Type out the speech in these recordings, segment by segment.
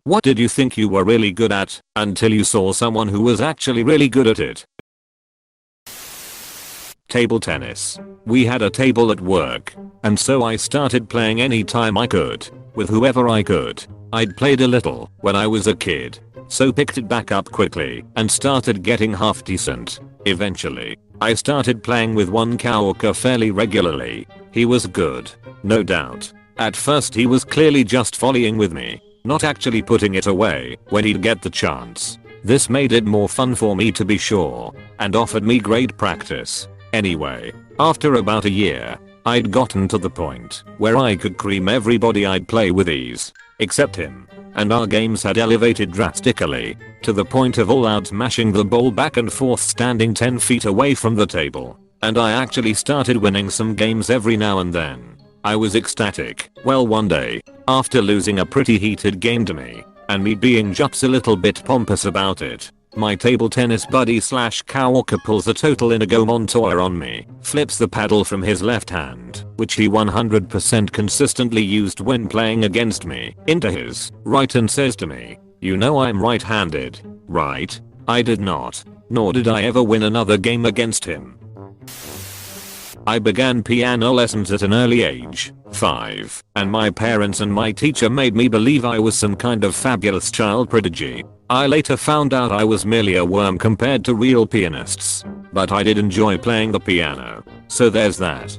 What did you think you were really good at until you saw someone who was actually really good at it? Table tennis. We had a table at work, and so I started playing anytime I could, with whoever I could. I'd played a little when I was a kid, so picked it back up quickly and started getting half decent. Eventually, I started playing with one coworker fairly regularly. He was good, no doubt. At first he was clearly just volleying with me, not actually putting it away when he'd get the chance. This made it more fun for me to be sure, and offered me great practice. Anyway, after about a year, I'd gotten to the point where I could cream everybody I'd play with ease, except him, and our games had elevated drastically, to the point of all out smashing the ball back and forth standing 10 feet away from the table, and I actually started winning some games every now and then. I was ecstatic. Well, one day, after losing a pretty heated game to me, and me being just a little bit pompous about it, my table tennis buddy / coworker pulls a total Inigo Montoya on me, flips the paddle from his left hand, which he 100% consistently used when playing against me, into his right and says to me, "You know I'm right-handed, right?" I did not, nor did I ever win another game against him. I began piano lessons at an early age, 5, and my parents and my teacher made me believe I was some kind of fabulous child prodigy. I later found out I was merely a worm compared to real pianists, but I did enjoy playing the piano, so there's that.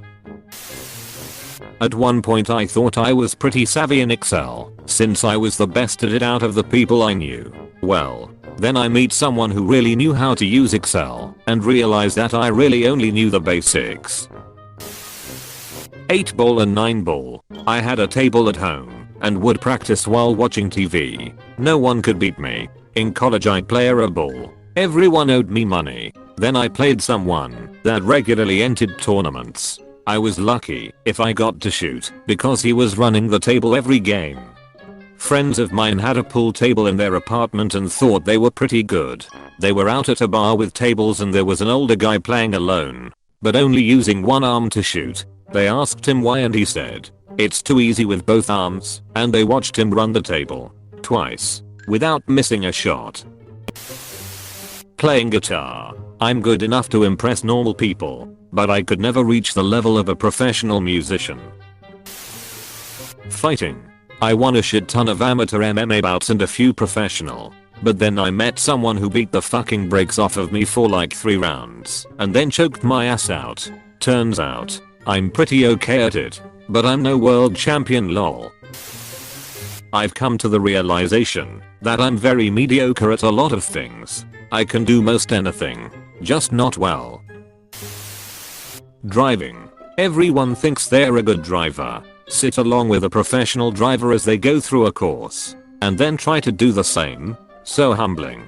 At one point I thought I was pretty savvy in Excel, since I was the best at it out of the people I knew. Well, then I meet someone who really knew how to use Excel, and realize that I really only knew the basics. 8 ball and 9 ball. I had a table at home, and would practice while watching TV. No one could beat me. In college I'd play a ball. Everyone owed me money. Then I played someone that regularly entered tournaments. I was lucky if I got to shoot, because he was running the table every game. Friends of mine had a pool table in their apartment and thought they were pretty good. They were out at a bar with tables and there was an older guy playing alone, but only using one arm to shoot. They asked him why and he said, "It's too easy with both arms," and they watched him run the table twice without missing a shot. Playing guitar. I'm good enough to impress normal people, but I could never reach the level of a professional musician. Fighting. I won a shit ton of amateur MMA bouts and a few professional, but then I met someone who beat the fucking brakes off of me for like 3 rounds and then choked my ass out. Turns out, I'm pretty okay at it, but I'm no world champion lol. I've come to the realization that I'm very mediocre at a lot of things. I can do most anything, just not well. Driving. Everyone thinks they're a good driver, sit along with a professional driver as they go through a course, and then try to do the same. So humbling.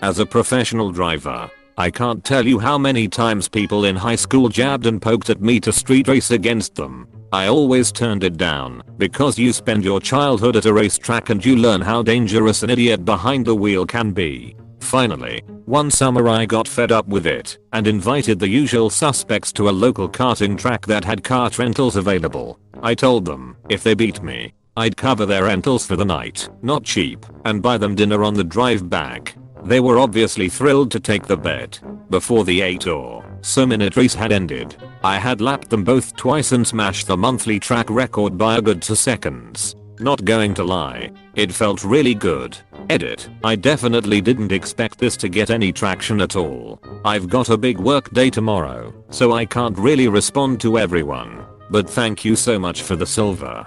As a professional driver, I can't tell you how many times people in high school jabbed and poked at me to street race against them. I always turned it down, because you spend your childhood at a racetrack and you learn how dangerous an idiot behind the wheel can be. Finally, one summer I got fed up with it and invited the usual suspects to a local karting track that had kart rentals available. I told them if they beat me, I'd cover their rentals for the night, not cheap, and buy them dinner on the drive back. They were obviously thrilled to take the bet. Before the 8 or so minute race had ended, I had lapped them both twice and smashed the monthly track record by a good 2 seconds. Not going to lie, it felt really good. Edit. I definitely didn't expect this to get any traction at all. I've got a big work day tomorrow, so I can't really respond to everyone. But thank you so much for the silver.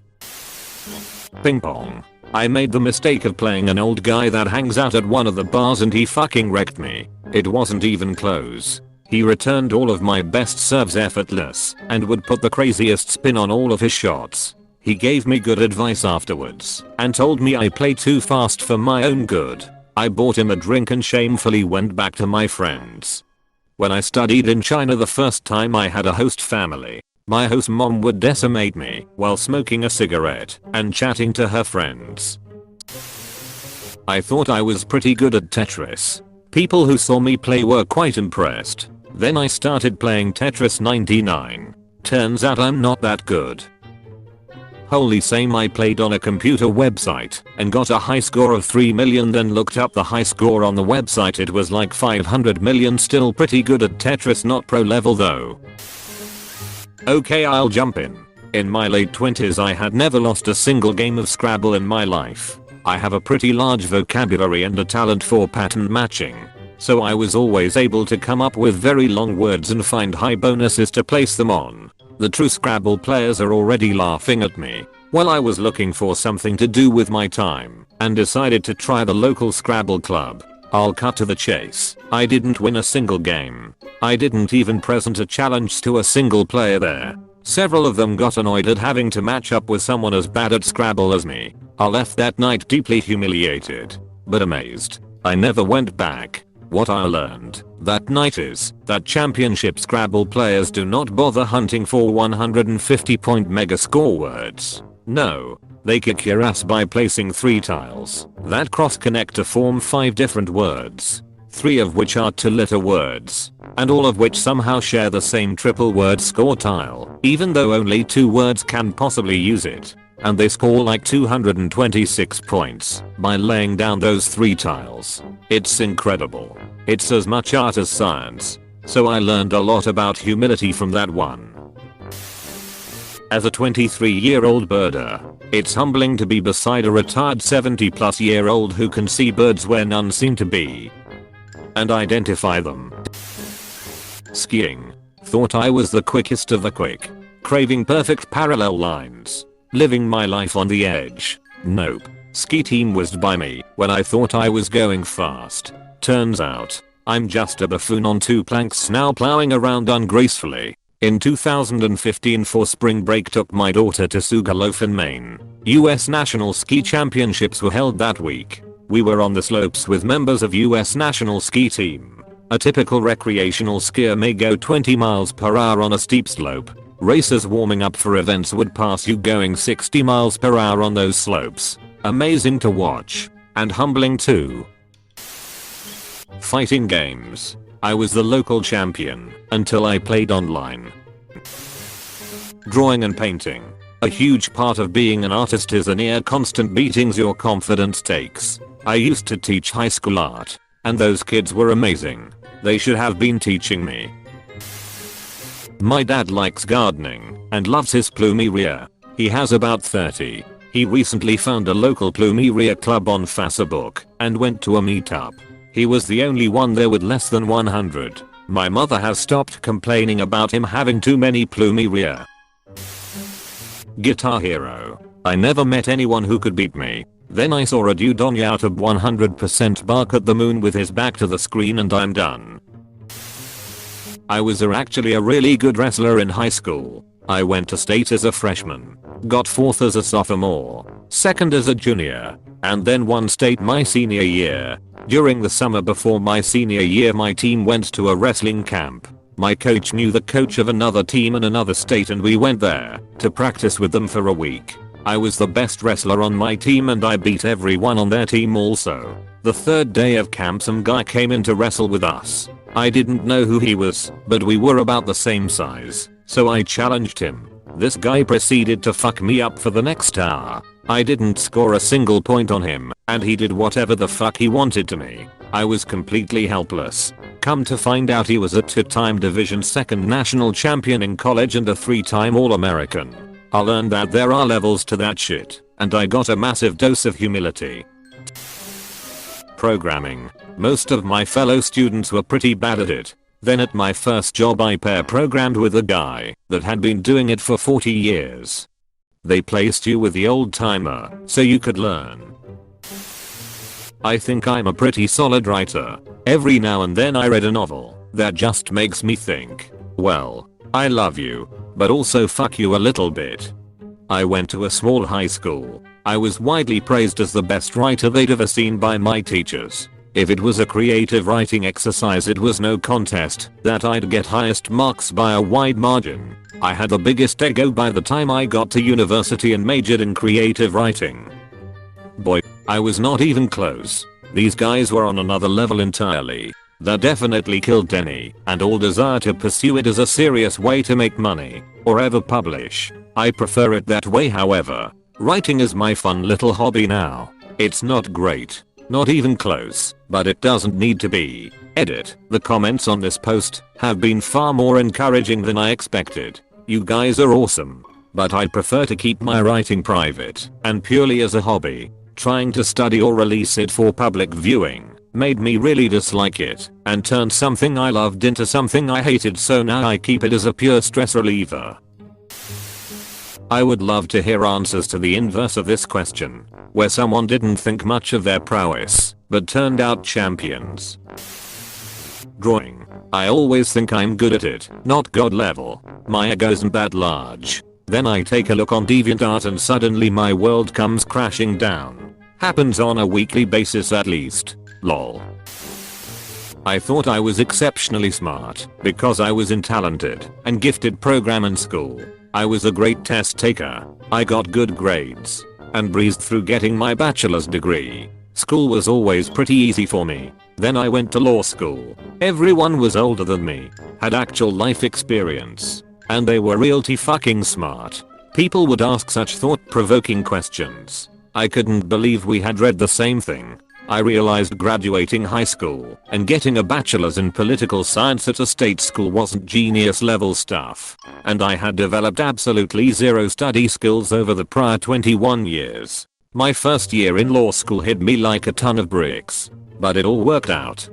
Ping pong. I made the mistake of playing an old guy that hangs out at one of the bars and he fucking wrecked me. It wasn't even close. He returned all of my best serves effortless and would put the craziest spin on all of his shots. He gave me good advice afterwards and told me I play too fast for my own good. I bought him a drink and shamefully went back to my friends. When I studied in China the first time I had a host family, my host mom would decimate me while smoking a cigarette and chatting to her friends. I thought I was pretty good at Tetris. People who saw me play were quite impressed. Then I started playing Tetris 99. Turns out I'm not that good. Holy same, I played on a computer website and got a high score of 3 million, then looked up the high score on the website, it was like 500 million, still pretty good at Tetris, not pro level though. Okay, I'll jump in. In my late 20s I had never lost a single game of Scrabble in my life. I have a pretty large vocabulary and a talent for pattern matching, so I was always able to come up with very long words and find high bonuses to place them on. The true Scrabble players are already laughing at me. Well, I was looking for something to do with my time and decided to try the local Scrabble club. I'll cut to the chase. I didn't win a single game. I didn't even present a challenge to a single player there. Several of them got annoyed at having to match up with someone as bad at Scrabble as me. I left that night deeply humiliated, but amazed. I never went back. What I learned that night is that championship Scrabble players do not bother hunting for 150-point mega score words. No, they kick your ass by placing 3 tiles that cross-connect to form 5 different words, 3 of which are 2-letter words, and all of which somehow share the same triple word score tile, even though only 2 words can possibly use it. And they score like 226 points by laying down those 3 tiles. It's incredible. It's as much art as science. So I learned a lot about humility from that one. As a 23-year-old birder, it's humbling to be beside a retired 70-plus-year-old who can see birds where none seem to be and identify them. Skiing. Thought I was the quickest of the quick. Craving perfect parallel lines. Living my life on the edge. Nope. Ski team whizzed by me when I thought I was going fast. Turns out, I'm just a buffoon on 2 planks now plowing around ungracefully. In 2015 for spring break took my daughter to Sugarloaf in Maine. US National Ski Championships were held that week. We were on the slopes with members of US National Ski Team. A typical recreational skier may go 20 miles per hour on a steep slope. Racers warming up for events would pass you going 60 miles per hour on those slopes. Amazing to watch. And humbling too. Fighting games. I was the local champion until I played online. Drawing and painting. A huge part of being an artist is the near constant beatings your confidence takes. I used to teach high school art, and those kids were amazing. They should have been teaching me. My dad likes gardening and loves his plumeria. He has about 30. He recently found a local plumeria club on Facebook and went to a meetup. He was the only one there with less than 100. My mother has stopped complaining about him having too many plumeria. Guitar Hero. I never met anyone who could beat me. Then I saw a dude on YouTube 100% bark at the moon with his back to the screen and I'm done. I was actually a really good wrestler in high school. I went to state as a freshman, got 4th as a sophomore, 2nd as a junior, and then won state my senior year. During the summer before my senior year my team went to a wrestling camp. My coach knew the coach of another team in another state and we went there to practice with them for a week. I was the best wrestler on my team and I beat everyone on their team also. The 3rd day of camp some guy came in to wrestle with us. I didn't know who he was, but we were about the same size, so I challenged him. This guy proceeded to fuck me up for the next hour. I didn't score a single point on him, and he did whatever the fuck he wanted to me. I was completely helpless. Come to find out he was a 2-time Division 2nd national champion in college and a 3-time All-American. I learned that there are levels to that shit, and I got a massive dose of humility. Programming. Most of my fellow students were pretty bad at it. Then at my first job I pair programmed with a guy that had been doing it for 40 years. They placed you with the old timer so you could learn. I think I'm a pretty solid writer. Every now and then I read a novel that just makes me think, well, I love you, but also fuck you a little bit. I went to a small high school. I was widely praised as the best writer they'd ever seen by my teachers. If it was a creative writing exercise it was no contest that I'd get highest marks by a wide margin. I had the biggest ego by the time I got to university and majored in creative writing. Boy, I was not even close. These guys were on another level entirely. That definitely killed any and all desire to pursue it as a serious way to make money or ever publish. I prefer it that way. However, writing is my fun little hobby now. It's not great, not even close, but it doesn't need to be. Edit. The comments on this post have been far more encouraging than I expected. You guys are awesome. But I'd prefer to keep my writing private and purely as a hobby. Trying to study or release it for public viewing made me really dislike it and turned something I loved into something I hated, so now I keep it as a pure stress reliever. I would love to hear answers to the inverse of this question, where someone didn't think much of their prowess but turned out champions. Drawing. I always think I'm good at it, not god level. My ego isn't that large. Then I take a look on DeviantArt and suddenly my world comes crashing down. Happens on a weekly basis at least. Lol. I thought I was exceptionally smart because I was in talented and gifted program in school. I was a great test taker. I got good grades and breezed through getting my bachelor's degree. School was always pretty easy for me. Then I went to law school. Everyone was older than me, had actual life experience, and they were realty fucking smart. People would ask such thought-provoking questions. I couldn't believe we had read the same thing. I realized graduating high school and getting a bachelor's in political science at a state school wasn't genius level stuff, and I had developed absolutely zero study skills over the prior 21 years. My first year in law school hit me like a ton of bricks, but it all worked out.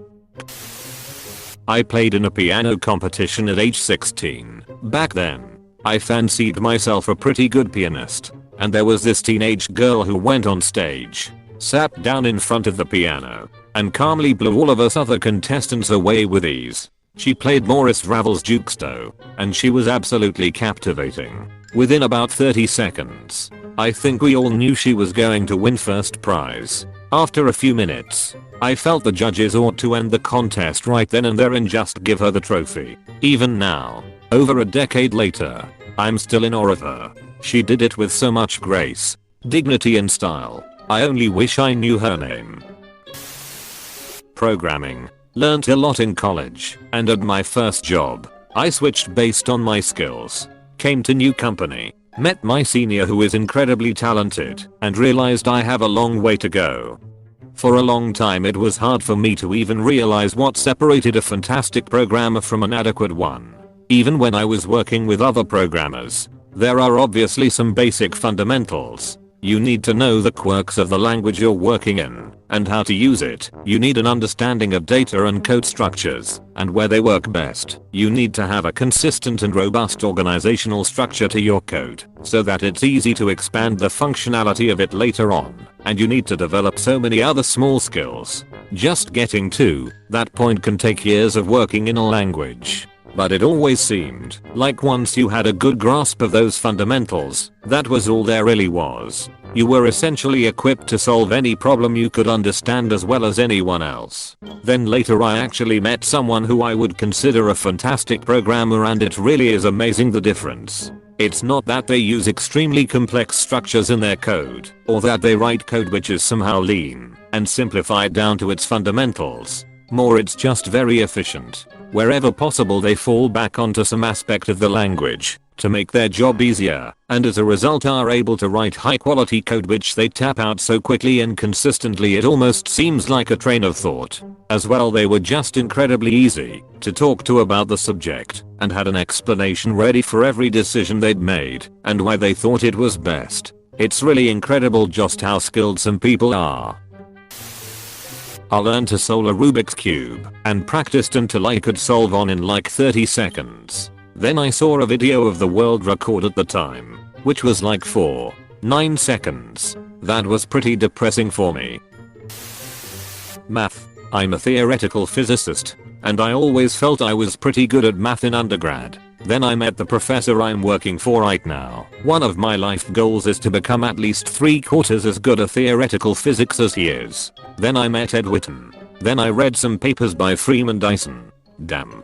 I played in a piano competition at age 16. Back then, I fancied myself a pretty good pianist, and there was this teenage girl who went on stage, sat down in front of the piano, and calmly blew all of us other contestants away with ease. She played Maurice Ravel's Juxto, and she was absolutely captivating. Within about 30 seconds, I think we all knew she was going to win first prize. After a few minutes, I felt the judges ought to end the contest right then and there and just give her the trophy. Even now, over a decade later, I'm still in awe of her. She did it with so much grace, dignity and style. I only wish I knew her name. Programming. Learned a lot in college, and at my first job, I switched based on my skills. Came to new company, met my senior who is incredibly talented, and realized I have a long way to go. For a long time it was hard for me to even realize what separated a fantastic programmer from an adequate one. Even when I was working with other programmers, there are obviously some basic fundamentals. You need to know the quirks of the language you're working in and how to use it. You need an understanding of data and code structures and where they work best. You need to have a consistent and robust organizational structure to your code so that it's easy to expand the functionality of it later on. And you need to develop so many other small skills. Just getting to that point can take years of working in a language. But it always seemed like once you had a good grasp of those fundamentals, that was all there really was. You were essentially equipped to solve any problem you could understand as well as anyone else. Then later I actually met someone who I would consider a fantastic programmer, and it really is amazing the difference. It's not that they use extremely complex structures in their code, or that they write code which is somehow lean and simplified down to its fundamentals. More, it's just very efficient. Wherever possible they fall back onto some aspect of the language to make their job easier, and as a result are able to write high quality code which they tap out so quickly and consistently it almost seems like a train of thought. As well, they were just incredibly easy to talk to about the subject and had an explanation ready for every decision they'd made and why they thought it was best. It's really incredible just how skilled some people are. I learned to solve a Rubik's Cube and practiced until I could solve one in like 30 seconds. Then I saw a video of the world record at the time, which was like 9 seconds. That was pretty depressing for me. Math. I'm a theoretical physicist, and I always felt I was pretty good at math in undergrad. Then I met the professor I'm working for right now. One of my life goals is to become at least 3/4 as good at theoretical physics as he is. Then I met Ed Witten. Then I read some papers by Freeman Dyson. Damn,